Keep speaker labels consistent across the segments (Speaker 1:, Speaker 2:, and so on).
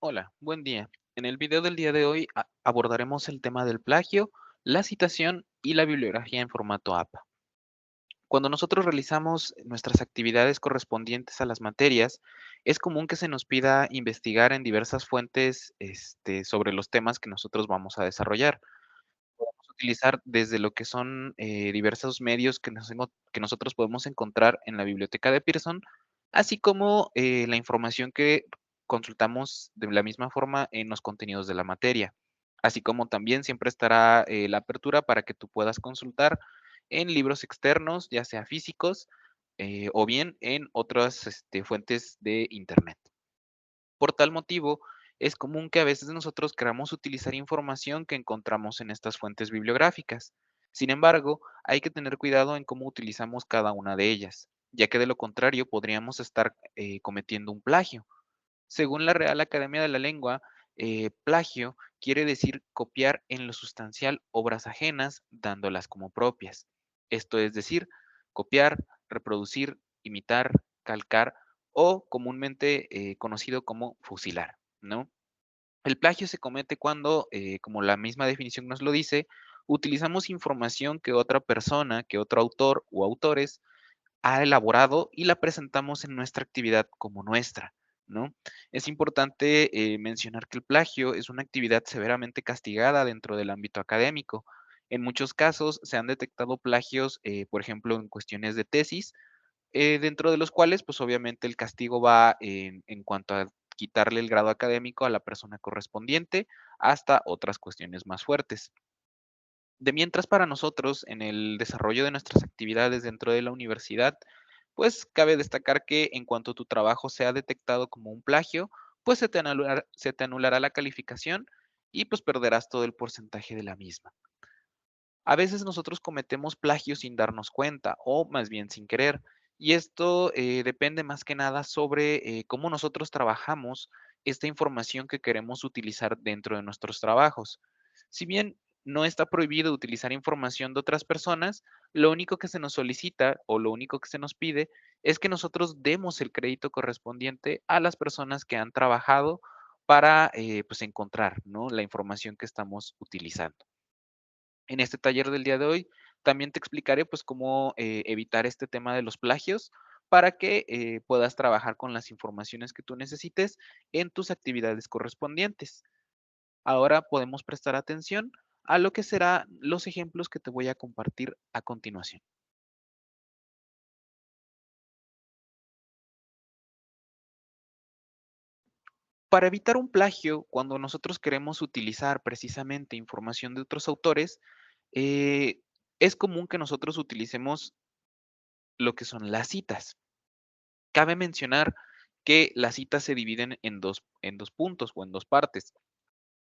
Speaker 1: Hola, buen día. En el video del día de hoy abordaremos el tema del plagio, la citación y la bibliografía en formato APA. Cuando nosotros realizamos nuestras actividades correspondientes a las materias, es común que se nos pida investigar en diversas fuentes sobre los temas que nosotros vamos a desarrollar. Podemos utilizar desde lo que son diversos medios que nosotros podemos encontrar en la biblioteca de Pearson, así como la información que consultamos de la misma forma en los contenidos de la materia. Así como también siempre estará la apertura para que tú puedas consultar en libros externos, ya sea físicos o bien en otras fuentes de Internet. Por tal motivo, es común que a veces nosotros queramos utilizar información que encontramos en estas fuentes bibliográficas. Sin embargo, hay que tener cuidado en cómo utilizamos cada una de ellas, ya que de lo contrario podríamos estar cometiendo un plagio. Según la Real Academia de la Lengua, plagio quiere decir copiar en lo sustancial obras ajenas, dándolas como propias. Esto es decir, copiar, reproducir, imitar, calcar o comúnmente conocido como fusilar, ¿no? El plagio se comete cuando, como la misma definición nos lo dice, utilizamos información que otra persona, que otro autor o autores ha elaborado y la presentamos en nuestra actividad como nuestra, ¿no? Es importante mencionar que el plagio es una actividad severamente castigada dentro del ámbito académico. En muchos casos se han detectado plagios, por ejemplo, en cuestiones de tesis, dentro de los cuales, pues obviamente el castigo va en cuanto a quitarle el grado académico a la persona correspondiente, hasta otras cuestiones más fuertes. De mientras para nosotros, en el desarrollo de nuestras actividades dentro de la universidad, pues cabe destacar que en cuanto tu trabajo sea detectado como un plagio, pues se te anulará la calificación y pues perderás todo el porcentaje de la misma. A veces nosotros cometemos plagio sin darnos cuenta o más bien sin querer, y esto depende más que nada sobre cómo nosotros trabajamos esta información que queremos utilizar dentro de nuestros trabajos. Si bien no está prohibido utilizar información de otras personas, lo único que se nos solicita o lo único que se nos pide es que nosotros demos el crédito correspondiente a las personas que han trabajado para pues encontrar, ¿no?, la información que estamos utilizando. En este taller del día de hoy también te explicaré pues cómo evitar este tema de los plagios para que puedas trabajar con las informaciones que tú necesites en tus actividades correspondientes. Ahora podemos prestar atención a lo que serán los ejemplos que te voy a compartir a continuación. Para evitar un plagio, cuando nosotros queremos utilizar precisamente información de otros autores, eh, es común que nosotros utilicemos lo que son las citas. Cabe mencionar que las citas se dividen en dos puntos o en dos partes.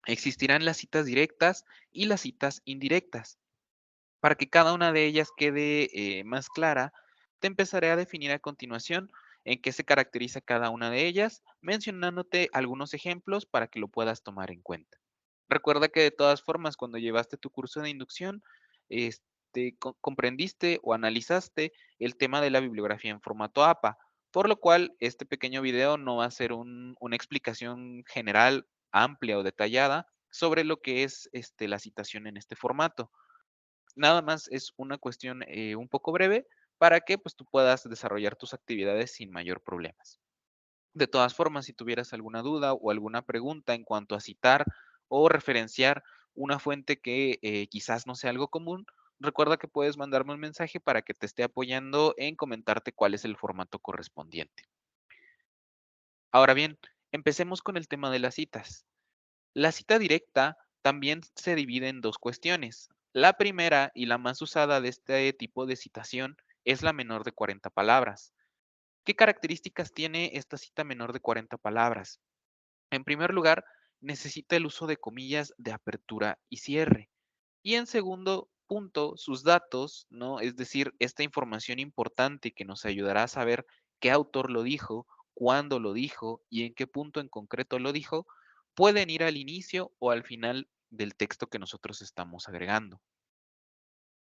Speaker 1: Existirán las citas directas y las citas indirectas. Para que cada una de ellas quede más clara, te empezaré a definir a continuación en qué se caracteriza cada una de ellas, mencionándote algunos ejemplos para que lo puedas tomar en cuenta. Recuerda que de todas formas, cuando llevaste tu curso de inducción, comprendiste o analizaste el tema de la bibliografía en formato APA, por lo cual este pequeño video no va a ser una explicación general, amplia o detallada sobre lo que es la citación en este formato. Nada más es una cuestión un poco breve para que pues, tú puedas desarrollar tus actividades sin mayor problemas. De todas formas, si tuvieras alguna duda o alguna pregunta en cuanto a citar o referenciar una fuente que quizás no sea algo común, recuerda que puedes mandarme un mensaje para que te esté apoyando en comentarte cuál es el formato correspondiente. Ahora bien, empecemos con el tema de las citas. La cita directa también se divide en dos cuestiones. La primera y la más usada de este tipo de citación es la menor de 40 palabras. ¿Qué características tiene esta cita menor de 40 palabras? En primer lugar, necesita el uso de comillas de apertura y cierre. Y en segundo punto, sus datos, ¿no? Es decir, esta información importante que nos ayudará a saber qué autor lo dijo, cuándo lo dijo y en qué punto en concreto lo dijo, pueden ir al inicio o al final del texto que nosotros estamos agregando.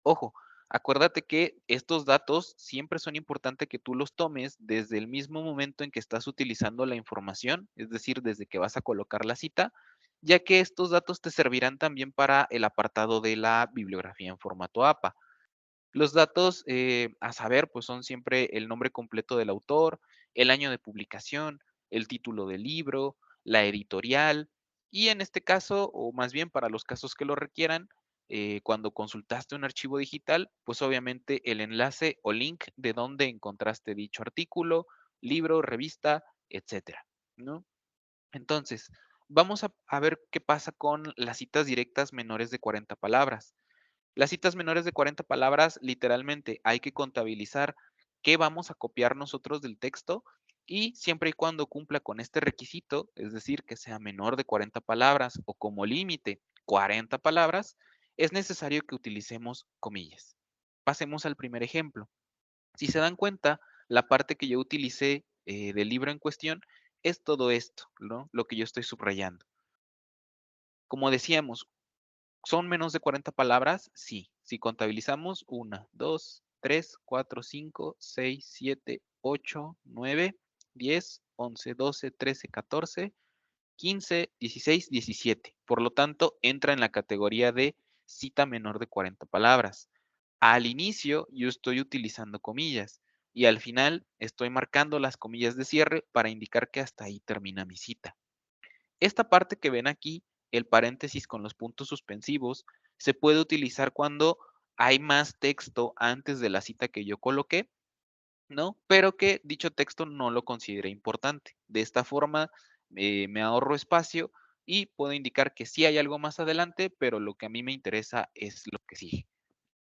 Speaker 1: Ojo, Acuérdate que estos datos siempre son importantes que tú los tomes desde el mismo momento en que estás utilizando la información, es decir, desde que vas a colocar la cita, ya que estos datos te servirán también para el apartado de la bibliografía en formato APA. Los datos a saber, pues son siempre el nombre completo del autor, el año de publicación, el título del libro, la editorial y en este caso, o más bien para los casos que lo requieran, cuando consultaste un archivo digital, pues obviamente el enlace o link de donde encontraste dicho artículo, libro, revista, etcétera, ¿no? Entonces, vamos a ver qué pasa con las citas directas menores de 40 palabras. Las citas menores de 40 palabras, literalmente hay que contabilizar qué vamos a copiar nosotros del texto y siempre y cuando cumpla con este requisito, es decir, que sea menor de 40 palabras o como límite 40 palabras, es necesario que utilicemos comillas. Pasemos al primer ejemplo. Si se dan cuenta, la parte que yo utilicé del libro en cuestión es todo esto, ¿no? Lo que yo estoy subrayando. Como decíamos, ¿son menos de 40 palabras? Sí. Si contabilizamos 1, 2, 3, 4, 5, 6, 7, 8, 9, 10, 11, 12, 13, 14, 15, 16, 17. Por lo tanto, entra en la categoría de cita menor de 40 palabras. Al inicio yo estoy utilizando comillas y al final estoy marcando las comillas de cierre para indicar que hasta ahí termina mi cita. Esta parte que ven aquí, el paréntesis con los puntos suspensivos, se puede utilizar cuando hay más texto antes de la cita que yo coloqué, ¿no? Pero que dicho texto no lo consideré importante. De esta forma, me ahorro espacio y puedo indicar que sí hay algo más adelante, pero lo que a mí me interesa es lo que sigue.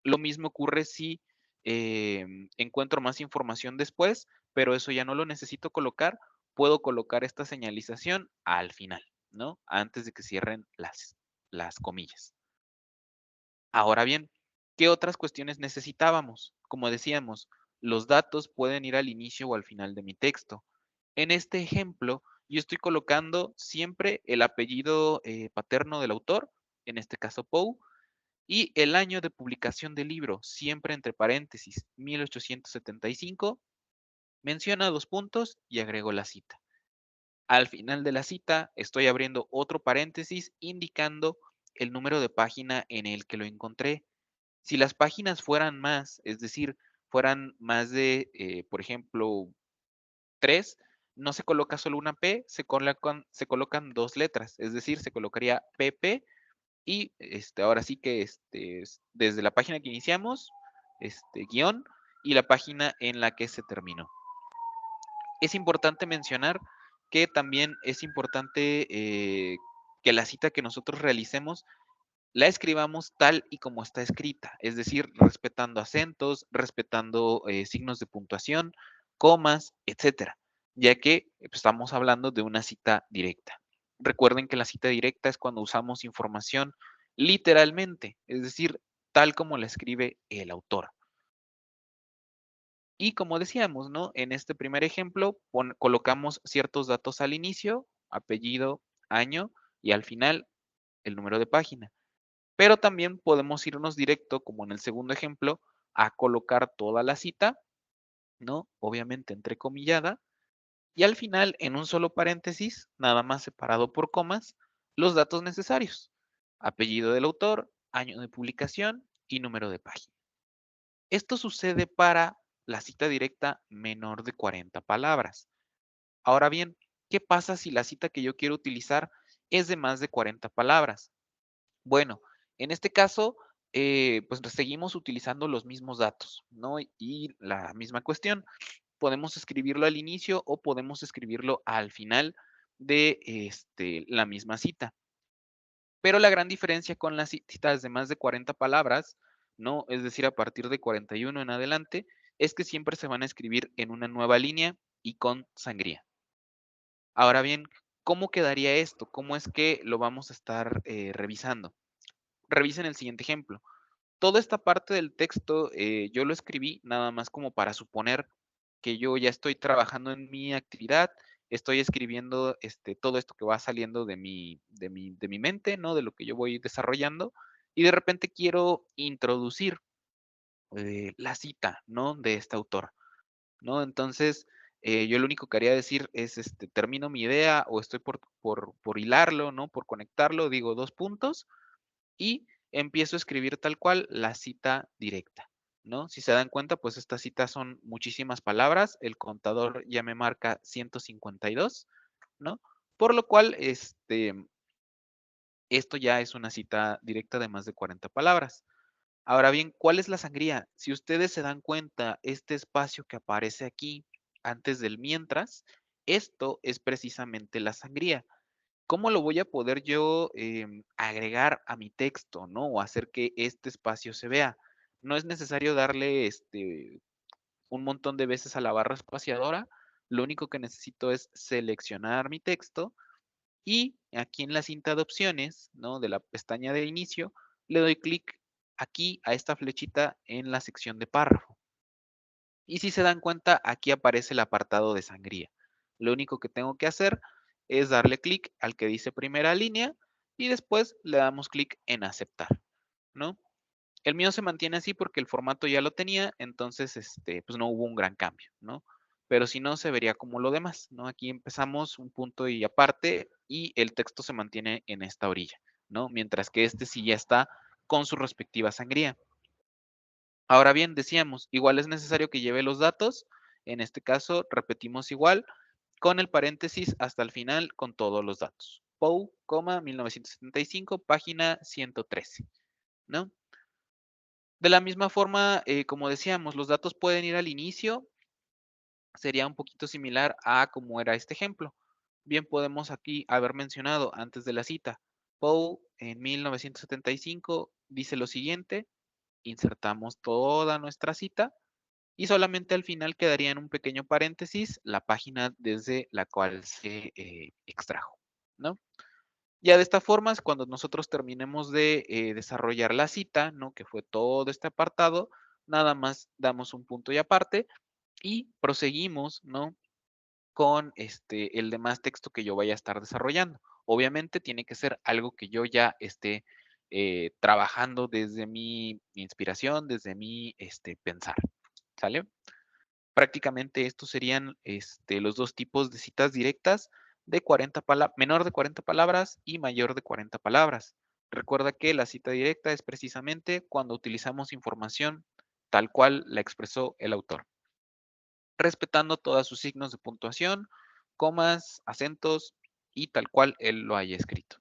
Speaker 1: Lo mismo ocurre si encuentro más información después, pero eso ya no lo necesito colocar. Puedo colocar esta señalización al final, ¿no? Antes de que cierren las comillas. Ahora bien, ¿qué otras cuestiones necesitábamos? Como decíamos, los datos pueden ir al inicio o al final de mi texto. En este ejemplo, yo estoy colocando siempre el apellido paterno del autor, en este caso Poe, y el año de publicación del libro, siempre entre paréntesis, 1875, menciona 2 puntos y agrego la cita. Al final de la cita estoy abriendo otro paréntesis indicando el número de página en el que lo encontré. Si las páginas fueran más, es decir, fueran más de, por ejemplo, 3, no se coloca solo una P, se colocan 2 letras, es decir, se colocaría PP y, ahora sí que, desde la página que iniciamos, guión, y la página en la que se terminó. Es importante mencionar que también es importante, que la cita que nosotros realicemos la escribamos tal y como está escrita, es decir, respetando acentos, respetando, signos de puntuación, comas, etcétera, ya que, pues, estamos hablando de una cita directa. Recuerden que la cita directa es cuando usamos información literalmente, es decir, tal como la escribe el autor. Y como decíamos, ¿no? En este primer ejemplo, colocamos ciertos datos al inicio, apellido, año y al final el número de página. Pero también podemos irnos directo, como en el segundo ejemplo, a colocar toda la cita, ¿no? Obviamente entrecomillada, y al final, en un solo paréntesis, nada más separado por comas, los datos necesarios. Apellido del autor, año de publicación y número de página. Esto sucede para la cita directa menor de 40 palabras. Ahora bien, ¿qué pasa si la cita que yo quiero utilizar es de más de 40 palabras? Bueno, en este caso, pues seguimos utilizando los mismos datos, ¿no? Y la misma cuestión, podemos escribirlo al inicio o podemos escribirlo al final de la misma cita. Pero la gran diferencia con las citas de más de 40 palabras, ¿no? Es decir, a partir de 41 en adelante, es que siempre se van a escribir en una nueva línea y con sangría. Ahora bien, ¿cómo quedaría esto? ¿Cómo es que lo vamos a estar revisando? Revisen el siguiente ejemplo. Toda esta parte del texto, yo lo escribí nada más como para suponer que yo ya estoy trabajando en mi actividad, estoy escribiendo, todo esto que va saliendo de mi mente, ¿no? De lo que yo voy desarrollando, y de repente quiero introducir la cita, ¿no? De este autor, ¿no? Entonces, yo lo único que haría decir es, termino mi idea o estoy por hilarlo, ¿no? Por conectarlo, digo 2 puntos y empiezo a escribir tal cual la cita directa, ¿no? Si se dan cuenta, pues estas citas son muchísimas palabras, el contador ya me marca 152, ¿no? Por lo cual, esto ya es una cita directa de más de 40 palabras. Ahora bien, ¿cuál es la sangría? Si ustedes se dan cuenta, este espacio que aparece aquí antes del mientras, esto es precisamente la sangría. ¿Cómo lo voy a poder yo agregar a mi texto, ¿no? O hacer que este espacio se vea. No es necesario darle un montón de veces a la barra espaciadora. Lo único que necesito es seleccionar mi texto y aquí en la cinta de opciones, ¿no? De la pestaña de inicio, le doy clic aquí a esta flechita en la sección de párrafo. Y si se dan cuenta, aquí aparece el apartado de sangría. Lo único que tengo que hacer es darle clic al que dice primera línea y después le damos clic en aceptar, ¿no? El mío se mantiene así porque el formato ya lo tenía, entonces, pues no hubo un gran cambio, ¿no? Pero si no, se vería como lo demás, ¿no? Aquí empezamos un punto y aparte y el texto se mantiene en esta orilla, ¿no? Mientras que este sí ya está con su respectiva sangría. Ahora bien, decíamos, igual es necesario que lleve los datos, en este caso repetimos igual, con el paréntesis hasta el final con todos los datos. Poe, 1975, página 113, ¿no? De la misma forma, como decíamos, los datos pueden ir al inicio, sería un poquito similar a como era este ejemplo. Bien podemos aquí haber mencionado antes de la cita, Poe en 1975 dice lo siguiente, insertamos toda nuestra cita y solamente al final quedaría en un pequeño paréntesis la página desde la cual se extrajo, ¿no? Ya de esta forma, es cuando nosotros terminemos de desarrollar la cita, ¿no? Que fue todo este apartado, nada más damos un punto y aparte y proseguimos, ¿no? Con el demás texto que yo vaya a estar desarrollando. Obviamente tiene que ser algo que yo ya esté trabajando desde mi inspiración, desde mi pensar. ¿Sale? Prácticamente estos serían los dos tipos de citas directas de 40 menor de 40 palabras y mayor de 40 palabras. Recuerda que la cita directa es precisamente cuando utilizamos información tal cual la expresó el autor, respetando todos sus signos de puntuación, comas, acentos y tal cual él lo haya escrito.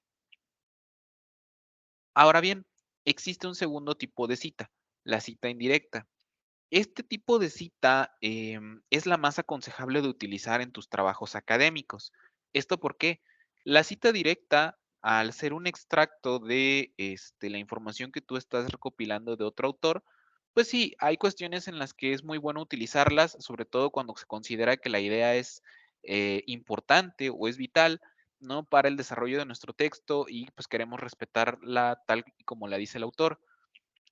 Speaker 1: Ahora bien, existe un segundo tipo de cita, la cita indirecta. Este tipo de cita es la más aconsejable de utilizar en tus trabajos académicos. ¿Esto por qué? La cita directa, al ser un extracto de la información que tú estás recopilando de otro autor, pues sí, hay cuestiones en las que es muy bueno utilizarlas, sobre todo cuando se considera que la idea es importante o es vital, ¿no? Para el desarrollo de nuestro texto y pues queremos respetarla tal y como la dice el autor.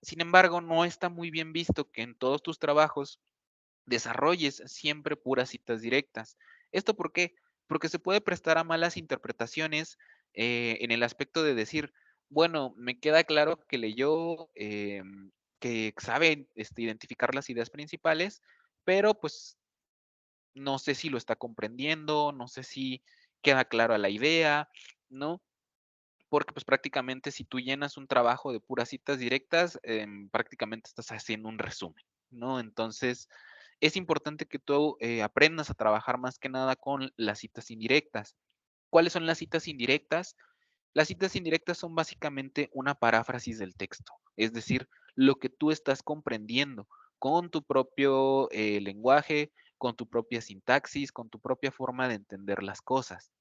Speaker 1: Sin embargo, no está muy bien visto que en todos tus trabajos desarrolles siempre puras citas directas. ¿Esto por qué? Porque se puede prestar a malas interpretaciones en el aspecto de decir, bueno, me queda claro que leyó, que sabe identificar las ideas principales, pero pues no sé si lo está comprendiendo, no sé si queda clara la idea, ¿no? Porque, pues, prácticamente, si tú llenas un trabajo de puras citas directas, prácticamente estás haciendo un resumen, ¿no? Entonces, es importante que tú, aprendas a trabajar más que nada con las citas indirectas. ¿Cuáles son las citas indirectas? Las citas indirectas son básicamente una paráfrasis del texto, es decir, lo que tú estás comprendiendo con tu propio, lenguaje, con tu propia sintaxis, con tu propia forma de entender las cosas.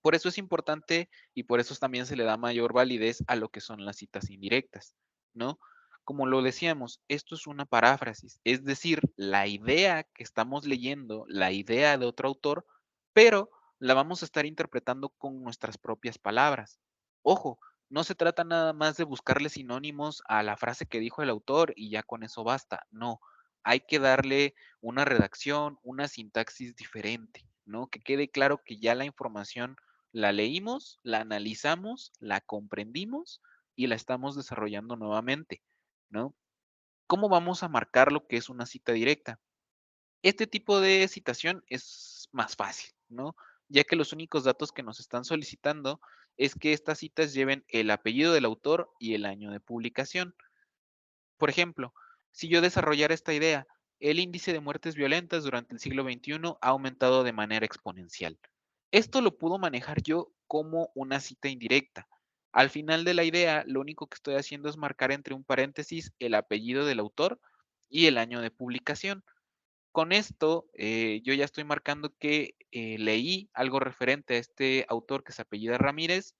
Speaker 1: Por eso es importante y por eso también se le da mayor validez a lo que son las citas indirectas, ¿no? Como lo decíamos, esto es una paráfrasis, es decir, la idea que estamos leyendo, la idea de otro autor, pero la vamos a estar interpretando con nuestras propias palabras. Ojo, no se trata nada más de buscarle sinónimos a la frase que dijo el autor y ya con eso basta. No, hay que darle una redacción, una sintaxis diferente, ¿no? Que quede claro que ya la información la leímos, la analizamos, la comprendimos y la estamos desarrollando nuevamente, ¿no? ¿Cómo vamos a marcar lo que es una cita directa? Este tipo de citación es más fácil, ¿no? Ya que los únicos datos que nos están solicitando es que estas citas lleven el apellido del autor y el año de publicación. Por ejemplo, si yo desarrollara esta idea, el índice de muertes violentas durante el siglo XXI ha aumentado de manera exponencial. Esto lo puedo manejar yo como una cita indirecta. Al final de la idea, lo único que estoy haciendo es marcar entre un paréntesis el apellido del autor y el año de publicación. Con esto, yo ya estoy marcando que leí algo referente a este autor que se apellida Ramírez,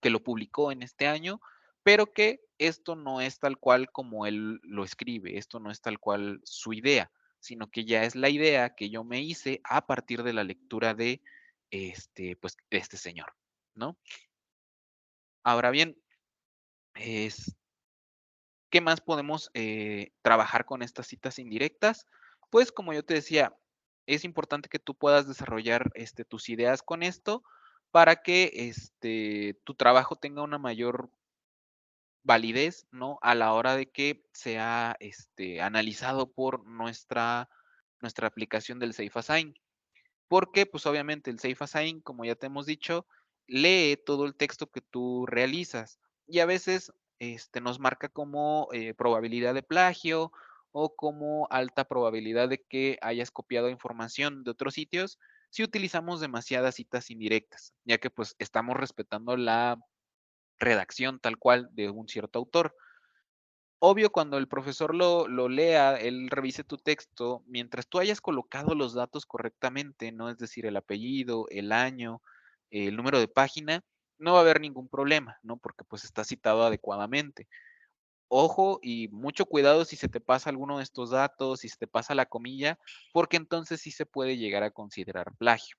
Speaker 1: que lo publicó en este año, pero que esto no es tal cual como él lo escribe, esto no es tal cual su idea, sino que ya es la idea que yo me hice a partir de la lectura de pues, de este señor, ¿no? Ahora bien, es, ¿qué más podemos trabajar con estas citas indirectas? Pues como yo te decía, es importante que tú puedas desarrollar tus ideas con esto para que tu trabajo tenga una mayor validez, ¿no? A la hora de que sea, analizado por nuestra aplicación del Safe Assign. Porque, pues, obviamente, el Safe Assign, como ya te hemos dicho, lee todo el texto que tú realizas y a veces, nos marca como, probabilidad de plagio o como alta probabilidad de que hayas copiado información de otros sitios si utilizamos demasiadas citas indirectas, ya que, pues, estamos respetando la redacción tal cual de un cierto autor. Obvio, cuando el profesor lo lea, él revise tu texto, mientras tú hayas colocado los datos correctamente, ¿no? Es decir, el apellido, el año, el número de página, no va a haber ningún problema, ¿no? Porque, pues, está citado adecuadamente. Ojo y mucho cuidado si se te pasa alguno de estos datos, si se te pasa la comilla, porque entonces sí se puede llegar a considerar plagio.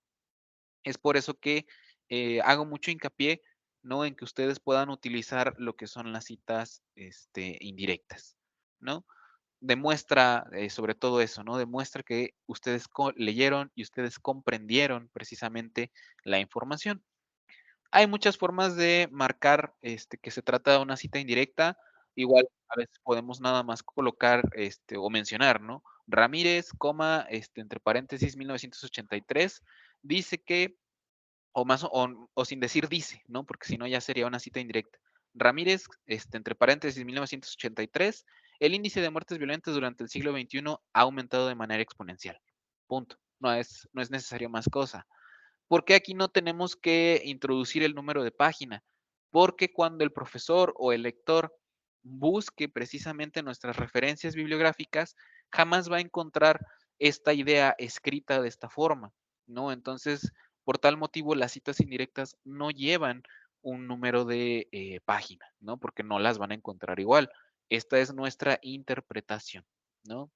Speaker 1: Es por eso que, hago mucho hincapié, ¿no?, en que ustedes puedan utilizar lo que son las citas, indirectas, ¿no? Demuestra, sobre todo eso, ¿no? Demuestra que ustedes leyeron y ustedes comprendieron precisamente la información. Hay muchas formas de marcar, que se trata de una cita indirecta. Igual, a veces podemos nada más colocar, o mencionar, ¿no? Ramírez, coma, entre paréntesis, 1983, dice que o más o sin decir dice, ¿no? Porque si no ya sería una cita indirecta. Ramírez, entre paréntesis, 1983, el índice de muertes violentas durante el siglo XXI ha aumentado de manera exponencial. Punto. No es necesario más cosa. ¿Por qué aquí no tenemos que introducir el número de página? Porque cuando el profesor o el lector busque precisamente nuestras referencias bibliográficas, jamás va a encontrar esta idea escrita de esta forma, ¿no? Entonces, por tal motivo, las citas indirectas no llevan un número de página, ¿no? Porque no las van a encontrar igual. Esta es nuestra interpretación, ¿no?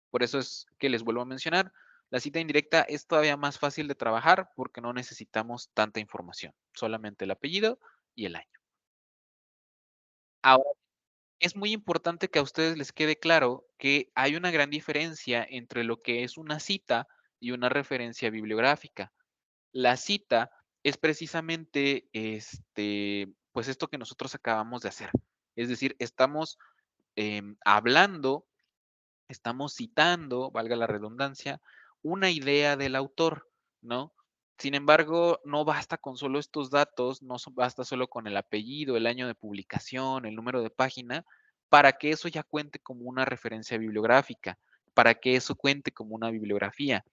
Speaker 1: Por eso es que les vuelvo a mencionar, la cita indirecta es todavía más fácil de trabajar porque no necesitamos tanta información, solamente el apellido y el año. Ahora, es muy importante que a ustedes les quede claro que hay una gran diferencia entre lo que es una cita y una referencia bibliográfica. La cita es precisamente, pues esto que nosotros acabamos de hacer. Es decir, estamos hablando. Estamos citando, valga la redundancia, una idea del autor, ¿no? Sin embargo, no basta con solo estos datos, no basta solo con el apellido, el año de publicación, el número de página, para que eso ya cuente como una referencia bibliográfica, para que eso cuente como una bibliografía.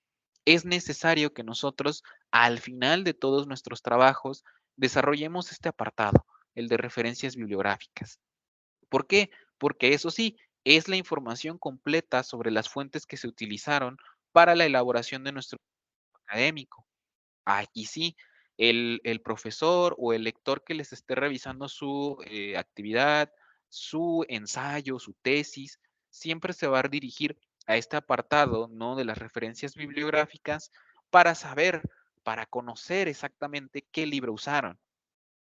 Speaker 1: Es necesario que nosotros, al final de todos nuestros trabajos, desarrollemos este apartado, el de referencias bibliográficas. ¿Por qué? Porque eso sí, es la información completa sobre las fuentes que se utilizaron para la elaboración de nuestro académico. Aquí sí, el profesor o el lector que les esté revisando su actividad, su ensayo, su tesis, siempre se va a dirigir a este apartado, ¿no? De las referencias bibliográficas para saber, para conocer exactamente qué libro usaron.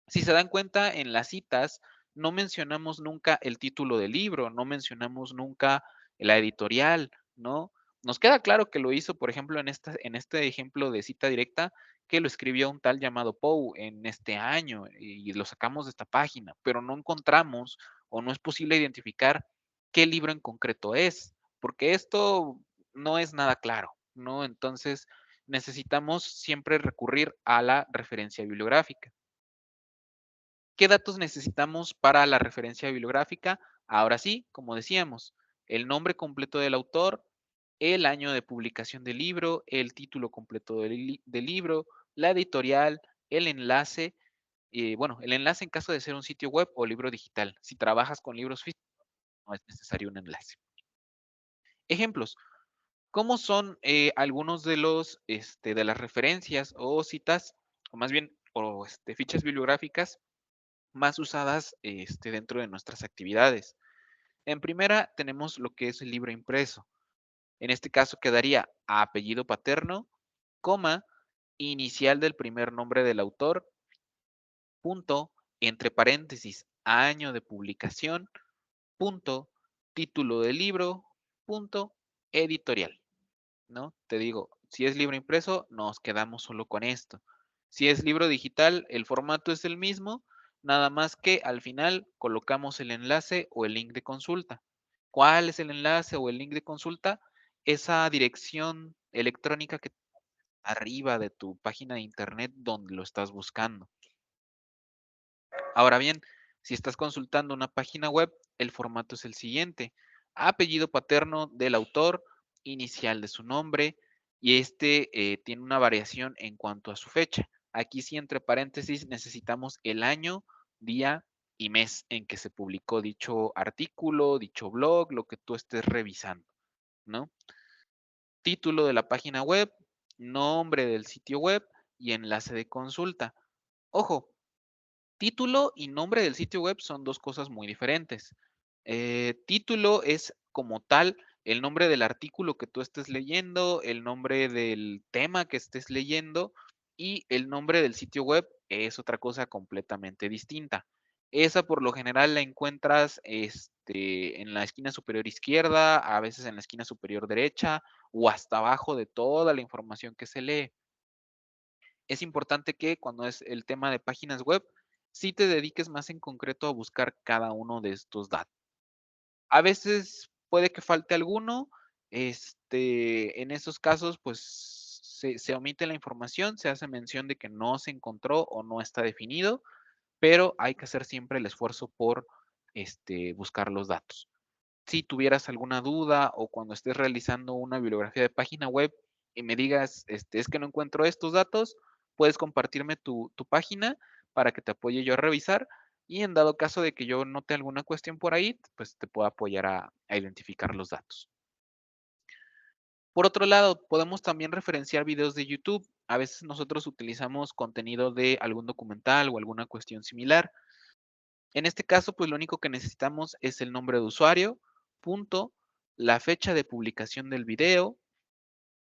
Speaker 1: Si se dan cuenta, en las citas no mencionamos nunca el título del libro, no mencionamos nunca la editorial, ¿no? Nos queda claro que lo hizo, por ejemplo, en este ejemplo de cita directa, que lo escribió un tal llamado Poe en este año y lo sacamos de esta página, pero no encontramos o no es posible identificar qué libro en concreto es, porque esto no es nada claro, ¿no? Entonces, necesitamos siempre recurrir a la referencia bibliográfica. ¿Qué datos necesitamos para la referencia bibliográfica? Ahora sí, como decíamos, el nombre completo del autor, el año de publicación del libro, el título completo del libro, la editorial, el enlace, bueno, el enlace en caso de ser un sitio web o libro digital. Si trabajas con libros físicos, no es necesario un enlace. Ejemplos, ¿cómo son algunos de de las referencias o citas, o más bien, fichas bibliográficas más usadas dentro de nuestras actividades? En primera tenemos lo que es el libro impreso. En este caso quedaría apellido paterno, coma, inicial del primer nombre del autor, punto, entre paréntesis, año de publicación, punto, título del libro, punto, editorial, ¿no? Te digo, si es libro impreso, nos quedamos solo con esto. Si es libro digital, el formato es el mismo, nada más que al final colocamos el enlace o el link de consulta. ¿Cuál es el enlace o el link de consulta? Esa dirección electrónica que arriba de tu página de internet donde lo estás buscando. Ahora bien, si estás consultando una página web, el formato es el siguiente: apellido paterno del autor, inicial de su nombre, y tiene una variación en cuanto a su fecha. Aquí sí, entre paréntesis, necesitamos el año, día y mes en que se publicó dicho artículo, dicho blog, lo que tú estés revisando, ¿no? Título de la página web, nombre del sitio web y enlace de consulta. Ojo, título y nombre del sitio web son dos cosas muy diferentes. Título es como tal el nombre del artículo que tú estés leyendo, el nombre del tema que estés leyendo, y el nombre del sitio web es otra cosa completamente distinta. Esa por lo general la encuentras en la esquina superior izquierda, a veces en la esquina superior derecha o hasta abajo de toda la información que se lee. Es importante que cuando es el tema de páginas web, sí te dediques más en concreto a buscar cada uno de estos datos. A veces puede que falte alguno, en esos casos, pues se omite la información, se hace mención de que no se encontró o no está definido, pero hay que hacer siempre el esfuerzo por buscar los datos. Si tuvieras alguna duda o cuando estés realizando una bibliografía de página web y me digas, es que no encuentro estos datos, puedes compartirme tu página para que te apoye yo a revisar y en dado caso de que yo note alguna cuestión por ahí, pues te puedo apoyar a identificar los datos. Por otro lado, podemos también referenciar videos de YouTube. A veces nosotros utilizamos contenido de algún documental o alguna cuestión similar. En este caso, pues lo único que necesitamos es el nombre de usuario, punto, la fecha de publicación del video,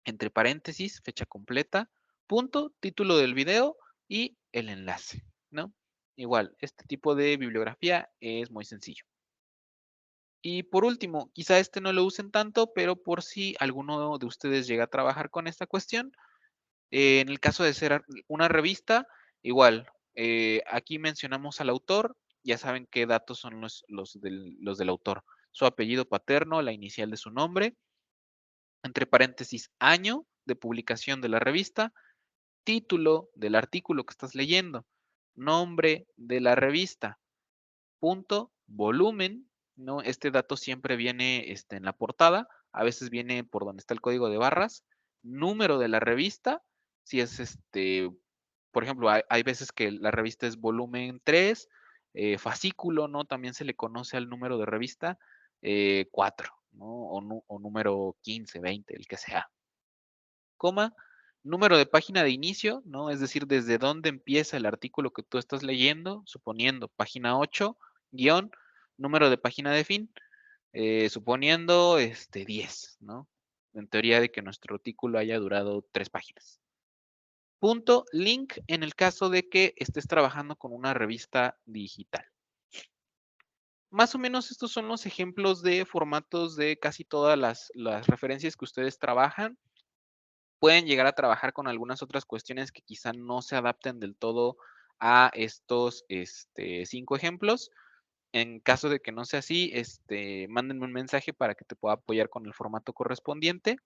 Speaker 1: entre paréntesis, fecha completa, punto, título del video y el enlace, ¿no? Igual, este tipo de bibliografía es muy sencillo. Y por último, quizá no lo usen tanto, pero por si alguno de ustedes llega a trabajar con esta cuestión, en el caso de ser una revista, igual, aquí mencionamos al autor, ya saben qué datos son los del autor. Su apellido paterno, la inicial de su nombre, entre paréntesis, año de publicación de la revista, título del artículo que estás leyendo, nombre de la revista, punto, volumen, ¿no? Este dato siempre viene en la portada, a veces viene por donde está el código de barras, número de la revista, si es por ejemplo, hay veces que la revista es volumen 3, fascículo, ¿no? También se le conoce al número de revista 4, ¿no? O número 15, 20, el que sea. Coma, número de página de inicio, ¿no? Es decir, desde dónde empieza el artículo que tú estás leyendo, suponiendo página 8, guión, número de página de fin, suponiendo 10, ¿no? En teoría de que nuestro artículo haya durado 3 páginas. Punto, link en el caso de que estés trabajando con una revista digital. Más o menos estos son los ejemplos de formatos de casi todas las referencias que ustedes trabajan. Pueden llegar a trabajar con algunas otras cuestiones que quizá no se adapten del todo a estos 5 ejemplos. En caso de que no sea así, mándenme un mensaje para que te pueda apoyar con el formato correspondiente.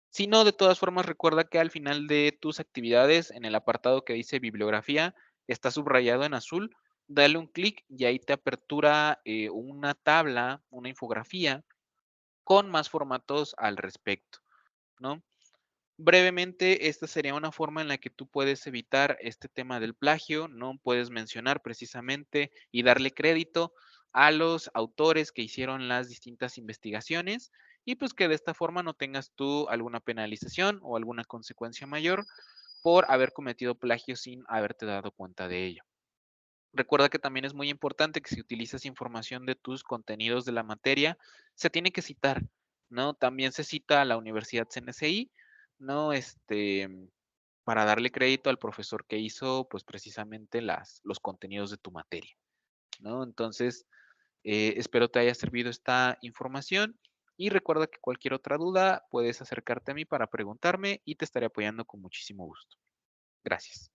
Speaker 1: Si no, de todas formas, recuerda que al final de tus actividades, en el apartado que dice bibliografía, está subrayado en azul, dale un clic y ahí te apertura una tabla, una infografía con más formatos al respecto, ¿no? Brevemente, esta sería una forma en la que tú puedes evitar este tema del plagio, ¿no? Puedes mencionar precisamente y darle crédito a los autores que hicieron las distintas investigaciones y pues que de esta forma no tengas tú alguna penalización o alguna consecuencia mayor por haber cometido plagio sin haberte dado cuenta de ello. Recuerda que también es muy importante que si utilizas información de tus contenidos de la materia, se tiene que citar, ¿no? También se cita a la Universidad CNCI, ¿no? Para darle crédito al profesor que hizo, pues precisamente los contenidos de tu materia, ¿no? Entonces, espero te haya servido esta información y recuerda que cualquier otra duda puedes acercarte a mí para preguntarme y te estaré apoyando con muchísimo gusto. Gracias.